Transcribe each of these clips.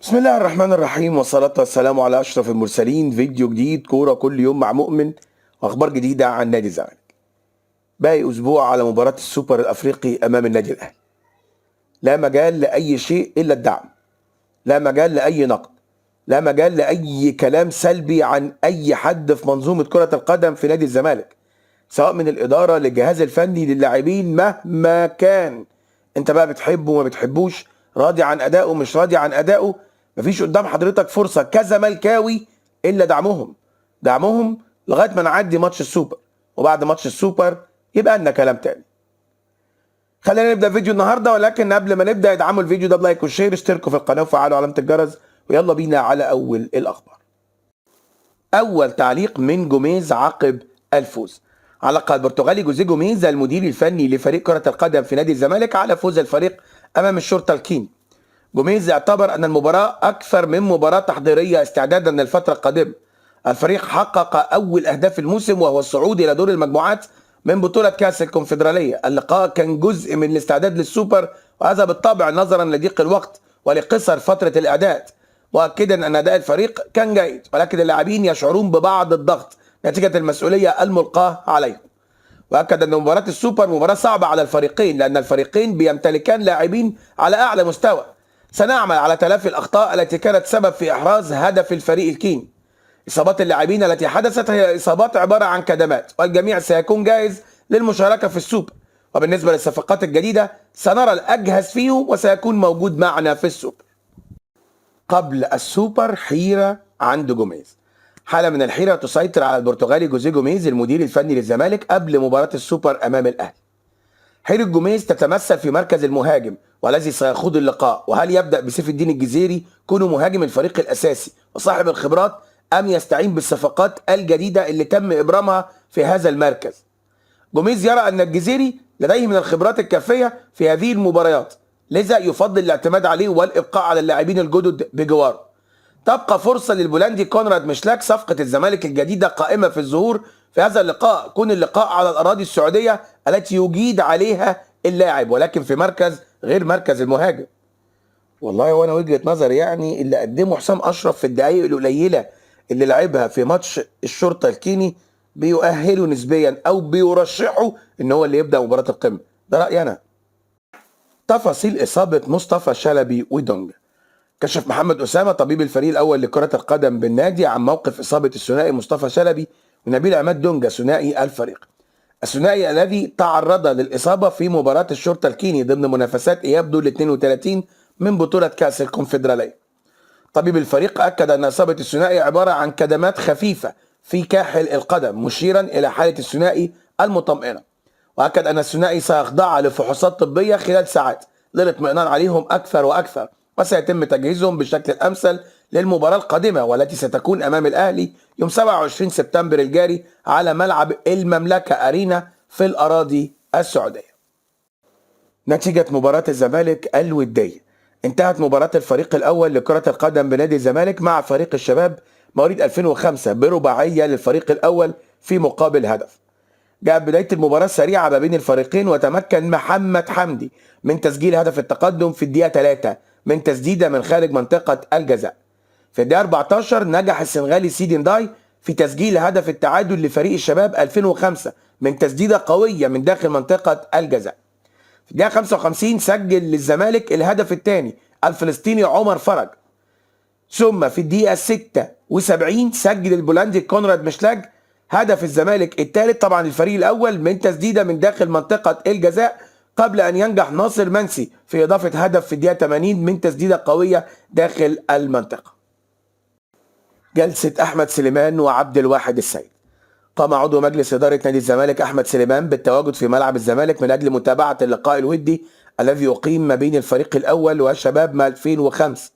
بسم الله الرحمن الرحيم والصلاة والسلام على أشرف المرسلين. فيديو جديد كورة كل يوم مع مؤمن وأخبار جديدة عن نادي الزمالك. باقي أسبوع على مباراة السوبر الأفريقي أمام النادي الأهلي. لا مجال لأي شيء إلا الدعم، لا مجال لأي نقد، لا مجال لأي كلام سلبي عن أي حد في منظومة كرة القدم في نادي الزمالك، سواء من الإدارة للجهاز الفني للاعبين مهما كان. أنت بقى بتحبه وما بتحبوش، راضي عن أدائه مش راضي عن أدائه، مفيش قدام حضرتك فرصة كزملكاوي إلا دعمهم لغاية ما نعدي ماتش السوبر، وبعد ماتش السوبر يبقى لنا كلام تاني. خلينا نبدأ فيديو النهاردة، ولكن قبل ما نبدأ ادعموا الفيديو ده بلايك وشير، اشتركوا في القناة وفعلوا علامة الجرس، ويلا بينا على أول الأخبار. أول تعليق من جوميز عقب الفوز. علق البرتغالي جوزيه جوميز المدير الفني لفريق كرة القدم في نادي الزمالك على فوز الفريق أمام الشرطة الكيني. جوميز اعتبر أن المباراة أكثر من مباراة تحضيرية استعدادا للفترة القادمة. الفريق حقق أول أهداف الموسم وهو الصعود إلى دور المجموعات من بطولة كأس الكونفدرالية. اللقاء كان جزء من الاستعداد للسوبر، وهذا بالطبع نظرا لضيق الوقت ولقصر فترة الإعداد، مؤكدا أن أداء الفريق كان جيد، ولكن اللاعبين يشعرون ببعض الضغط نتيجة المسؤولية الملقاة عليهم. واكد ان مباراه السوبر مباراه صعبه على الفريقين، لان الفريقين بيمتلكان لاعبين على اعلى مستوى. سنعمل على تلافي الاخطاء التي كانت سبب في احراز هدف الفريق الكيني. اصابات اللاعبين التي حدثت هي اصابات عباره عن كدمات، والجميع سيكون جاهز للمشاركه في السوبر. وبالنسبه للصفقات الجديده سنرى الاجهز فيهم وسيكون موجود معنا في السوبر. قبل السوبر حيره عند جوميز. حالة من الحيرة تسيطر على البرتغالي جوزيه جوميز المدير الفني للزمالك قبل مباراة السوبر أمام الأهلي. حيرة جوميز تتمثل في مركز المهاجم والذي سيخوض اللقاء، وهل يبدأ بسيف الدين الجزيري كونه مهاجم الفريق الأساسي وصاحب الخبرات، أم يستعين بالصفقات الجديدة اللي تم إبرامها في هذا المركز. جوميز يرى أن الجزيري لديه من الخبرات الكافية في هذه المباريات، لذا يفضل الاعتماد عليه والإبقاء على اللاعبين الجدد بجواره. تبقى فرصة للبولندي كونراد مشلاك. صفقة الزمالك الجديدة قائمة في الظهور في هذا اللقاء، كون اللقاء على الأراضي السعودية التي يجيد عليها اللاعب، ولكن في مركز غير مركز المهاجم. والله وانا وجهة نظري يعني اللي قدمه حسام أشرف في الدقائق القليلة اللي لعبها في ماتش الشرطة الكيني بيؤهله نسبيا او بيرشحه ان هو اللي يبدأ مباراة القمة. ده رأيي انا. تفاصيل إصابة مصطفى شلبي ودونجا. كشف محمد أسامة طبيب الفريق الأول لكرة القدم بالنادي عن موقف إصابة الثنائي مصطفى شلبي ونبيل عماد دونجا ثنائي الفريق. الثنائي الذي تعرض للإصابة في مباراة الشرطة الكيني ضمن منافسات إياب دور 32 من بطولة كأس الكونفدرالية. طبيب الفريق أكد أن إصابة الثنائي عبارة عن كدمات خفيفة في كاحل القدم، مشيرا إلى حالة الثنائي المطمئنة. وأكد أن الثنائي سيخضع لفحوصات طبية خلال ساعات للاطمئنان عليهم أكثر وأكثر، وسيتم تجهيزهم بالشكل الأمثل للمباراة القادمة والتي ستكون أمام الأهلي يوم 27 سبتمبر الجاري على ملعب المملكة أرينا في الأراضي السعودية. نتيجة مباراة الزمالك الودية. انتهت مباراة الفريق الأول لكرة القدم بنادي الزمالك مع فريق الشباب مواليد 2005 برباعية للفريق الأول في مقابل هدف. جاءت بداية المباراة سريعة ما بين الفريقين، وتمكن محمد حمدي من تسجيل هدف التقدم في الدقيقة 3 من تسديدة من خارج منطقة الجزاء. في الدقيقة 14 نجح السنغالي سيدي نداي في تسجيل هدف التعادل لفريق الشباب 2005 من تسديدة قوية من داخل منطقة الجزاء. في الدقيقة 55 سجل للزمالك الهدف الثاني الفلسطيني عمر فرج. ثم في الدقيقة 76 سجل البولندي كونراد مشلاج هدف الزمالك الثالث، طبعا الفريق الأول، من تسديدة من داخل منطقة الجزاء، قبل أن ينجح ناصر منسي في إضافة هدف في الدقيقة 80 من تسديدة قوية داخل المنطقة. جلسة أحمد سليمان وعبد الواحد السيد. قام عضو مجلس إدارة نادي الزمالك أحمد سليمان بالتواجد في ملعب الزمالك من أجل متابعة اللقاء الودي الذي يقيم ما بين الفريق الأول والشباب 2005.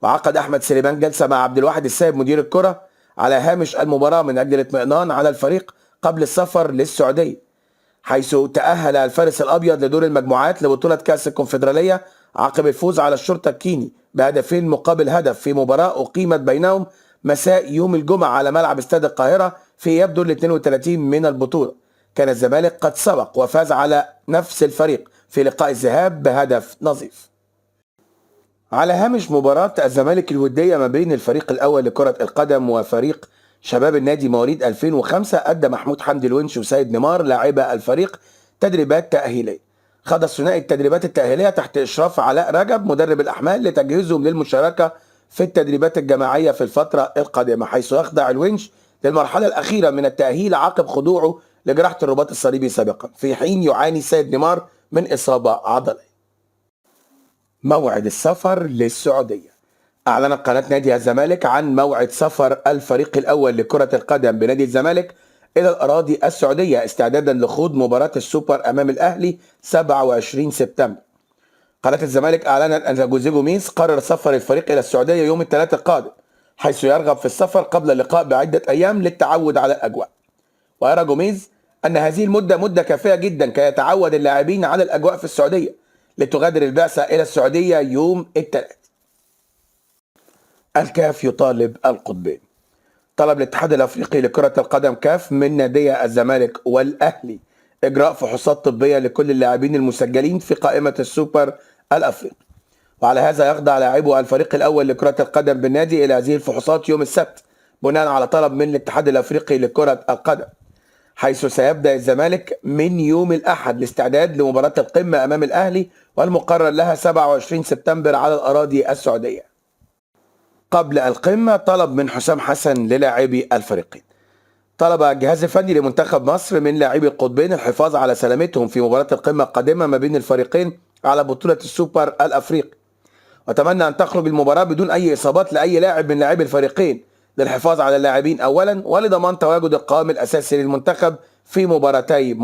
وعقد أحمد سليمان جلسة مع عبد الواحد السيد مدير الكرة على هامش المباراة من أجل الاطمئنان على الفريق قبل السفر للسعودية، حيث تأهل الفارس الأبيض لدور المجموعات لبطولة كأس الكونفدرالية عقب الفوز على الشرطة الكيني بهدفين مقابل هدف في مباراة أقيمت بينهم مساء يوم الجمعة على ملعب استاد القاهرة في إياب دور 32 من البطولة. كان الزمالك قد سبق وفاز على نفس الفريق في لقاء الذهاب بهدف نظيف. على هامش مباراة الزمالك الودية ما بين الفريق الأول لكرة القدم وفريق شباب النادي مواليد 2005، أدى محمود حمدي الونش وسيد نيمار لاعبا الفريق تدريبات تأهيلية. خاض الثنائي التدريبات التأهيلية تحت إشراف علاء رجب مدرب الأحمال لتجهيزهم للمشاركة في التدريبات الجماعية في الفترة القادمة، حيث يخضع الونش للمرحلة الأخيرة من التأهيل عقب خضوعه لجراحة الرباط الصليبي سابقا، في حين يعاني سيد نيمار من إصابة عضلية. موعد السفر للسعودية. أعلنت قناة نادي الزمالك عن موعد سفر الفريق الأول لكرة القدم بنادي الزمالك إلى الأراضي السعودية استعدادا لخوض مباراة السوبر أمام الأهلي 27 سبتمبر. قناة الزمالك أعلنت أن جوزيه جوميز قرر سفر الفريق إلى السعودية يوم الثلاثاء القادم، حيث يرغب في السفر قبل اللقاء بعدة أيام للتعود على الأجواء. ويرى جوميز أن هذه المدة مدة كافية جدا كي يتعود اللاعبين على الأجواء في السعودية، لتغادر البعثة إلى السعودية يوم الثلاثاء. الكاف يطالب القطبين. طلب الاتحاد الافريقي لكرة القدم كاف من نادي الزمالك والاهلي اجراء فحوصات طبية لكل اللاعبين المسجلين في قائمة السوبر الافريقي، وعلى هذا يخضع لاعبو الفريق الاول لكرة القدم بالنادي الى هذه الفحوصات يوم السبت بناء على طلب من الاتحاد الافريقي لكرة القدم، حيث سيبدأ الزمالك من يوم الاحد الاستعداد لمباراة القمة امام الاهلي والمقرر لها 27 سبتمبر على الاراضي السعودية. قبل القمة طلب من حسام حسن للاعبي الفريقين. طلب الجهاز الفني لمنتخب مصر من لاعبي القطبين الحفاظ على سلامتهم في مباراة القمة القادمة ما بين الفريقين على بطولة السوبر الأفريقي، وتمنى أن تخرج المباراة بدون أي إصابات لأي لاعب من لاعبي الفريقين للحفاظ على اللاعبين أولا ولضمان تواجد القوام الأساسي للمنتخب في مباراتي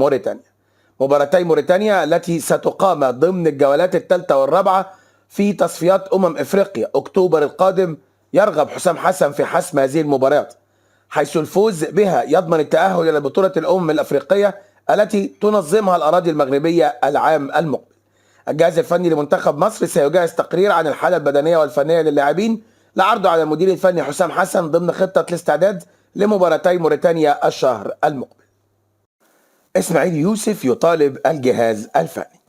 موريتانيا التي ستقام ضمن الجولات الثالثة والرابعة في تصفيات أفريقيا أكتوبر القادم. يرغب حسام حسن في حسم هذه المباريات، حيث الفوز بها يضمن التأهل إلى بطولة الأفريقية التي تنظمها الأراضي المغربية العام المقبل. الجهاز الفني لمنتخب مصر سيجهز تقرير عن الحالة البدنية والفنية للاعبين لعرضه على المدير الفني حسام حسن ضمن خطة الاستعداد لمباراتي موريتانيا الشهر المقبل. إسماعيل يوسف يطالب الجهاز الفني.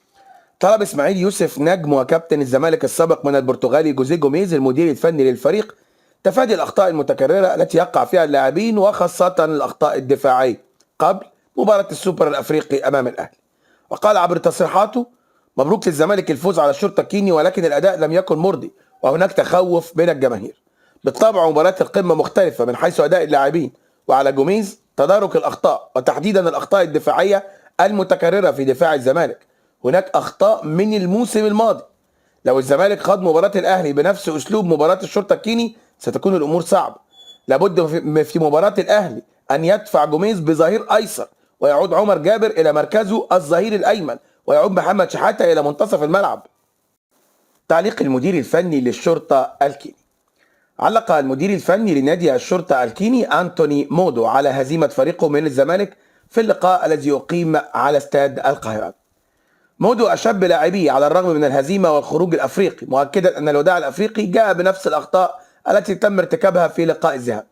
طلب إسماعيل يوسف نجم وكابتن الزمالك السابق من البرتغالي جوزيه جوميز المدير الفني للفريق تفادي الأخطاء المتكررة التي يقع فيها اللاعبين وخاصة الأخطاء الدفاعية قبل مباراة السوبر الأفريقي أمام الأهلي. وقال عبر تصريحاته: مبروك للزمالك الفوز على الشرطة الكيني، ولكن الأداء لم يكن مرضي وهناك تخوف بين الجماهير. بالطبع مباراة القمة مختلفة من حيث أداء اللاعبين، وعلى جوميز تدارك الأخطاء وتحديدا الأخطاء الدفاعية المتكررة في دفاع الزمالك. هناك أخطاء من الموسم الماضي. لو الزمالك خاض مباراة الأهلي بنفس أسلوب مباراة الشرطة الكيني ستكون الأمور صعبة. لابد في مباراة الأهلي أن يدفع جوميز بظهير أيسر، ويعود عمر جابر إلى مركزه الظهير الأيمن، ويعود محمد شحاتة إلى منتصف الملعب. تعليق المدير الفني للشرطة الكيني. علق المدير الفني لنادي الشرطة الكيني أنتوني مودو على هزيمة فريقه من الزمالك في اللقاء الذي يقيم على استاد القاهرة. مودو أشاد بلاعبيه على الرغم من الهزيمة والخروج الأفريقي، مؤكدا أن الوداع الأفريقي جاء بنفس الأخطاء التي تم ارتكابها في لقاء الذهاب.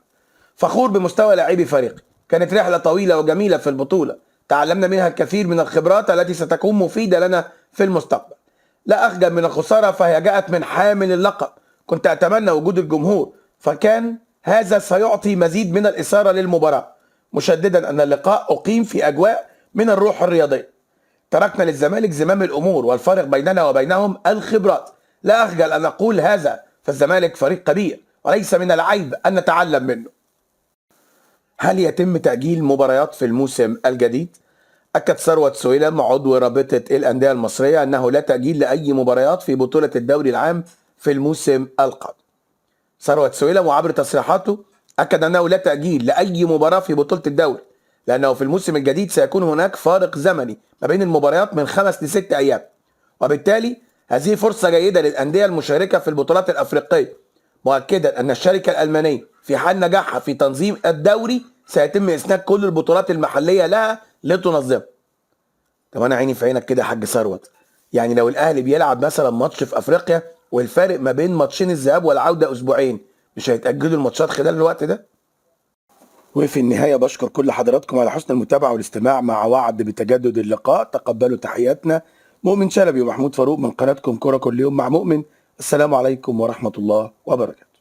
فخور بمستوى لاعبي فريقي، كانت رحلة طويلة وجميلة في البطولة تعلمنا منها الكثير من الخبرات التي ستكون مفيدة لنا في المستقبل. لا أخجل من الخسارة فهي جاءت من حامل اللقب، كنت أتمنى وجود الجمهور فكان هذا سيعطي مزيد من الإثارة للمباراة، مشددا أن اللقاء أقيم في أجواء من الروح الرياضية. تركنا للزمالك زمام الأمور والفارق بيننا وبينهم الخبرات. لا أخجل أن أقول هذا، فالزمالك فريق كبير وليس من العيب أن نتعلم منه. هل يتم تأجيل مباريات في الموسم الجديد؟ أكد ثروت سويلم عضو رابطة الأندية المصرية أنه لا تأجيل لأي مباريات في بطولة الدوري العام في الموسم القادم. ثروت سويلم وعبر تصريحاته أكد أنه لا تأجيل لأي مباراة في بطولة الدوري، لأنه في الموسم الجديد سيكون هناك فارق زمني ما بين المباريات من 5 ل6 أيام، وبالتالي هذه فرصة جيدة للأندية المشاركة في البطولات الأفريقية، مؤكدا أن الشركة الألمانية في حال نجاحها في تنظيم الدوري سيتم إسناد كل البطولات المحلية لها لتنظمها. طب أنا عيني في عينك كده يا حاج ثروت، يعني لو الأهلي بيلعب مثلا ماتش في أفريقيا والفارق ما بين ماتشين الذهاب والعودة أسبوعين، مش هيتأجلوا الماتشات خلال الوقت ده؟ وفي النهاية بشكر كل حضراتكم على حسن المتابعة والاستماع، مع وعد بتجدد اللقاء. تقبلوا تحياتنا مؤمن شلبي ومحمود فاروق من قناتكم كرة كل يوم مع مؤمن، السلام عليكم ورحمة الله وبركاته.